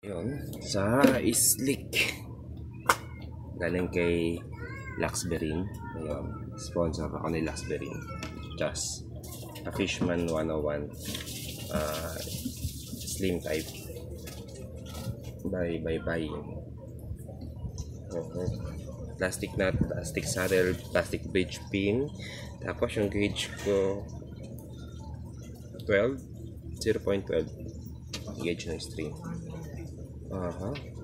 Yun, sa islik. Galing kay Luxberine. Ayun, sponsor ako ni Luxberine. Just a Fishman 101 slim type by baybayin. Plastic nut, plastic saddle, plastic bridge pin. Tapos yung gauge ko 0.12 gauge ng string.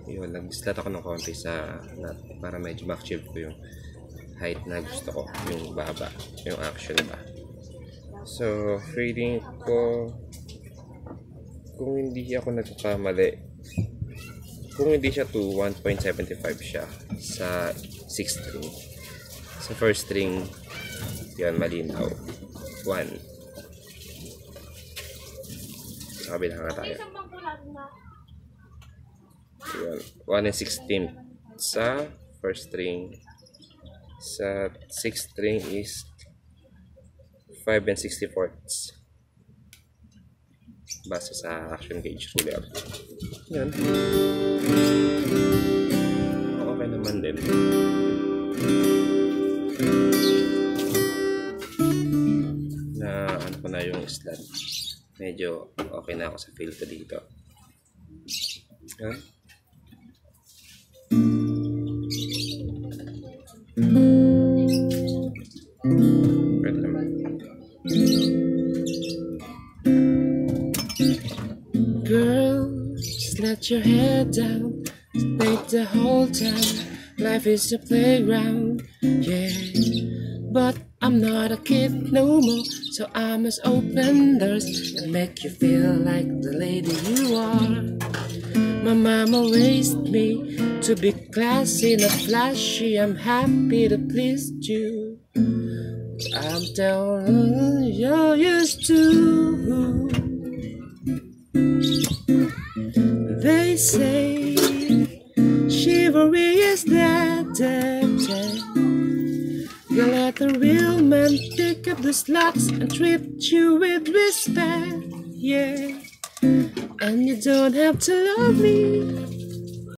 Yun, nag-slat ako ng konti sa nut para medyo ma-achieve ko yung height na gusto ko, yung baba, yung action ba. So, feeling ko kung hindi ako nagkakamali, kung hindi siya to 1.75 siya sa 6th string. Sa first string, yun, malinaw. 1. Sa kabila nga tayo. Yun, 1 and 16 sa first string. Sa 6th string is 5 and 64ths. Base sa action gauge ruler. Yan. Okay naman din. Na ano ko na yung slat. Medyo okay na ako sa feel ko dito. Yan. Pwede naman. Girl, just let your head down. Take the whole time. Life is a playground, yeah. But I'm not a kid no more, so I must open doors and make you feel like the lady you are. My mama raised me to be classy, not flashy. I'm happy to please you. I'm telling you're used to. They say chivalry is dead. You let a real man pick up the slacks and treat you with respect, yeah. And you don't have to love me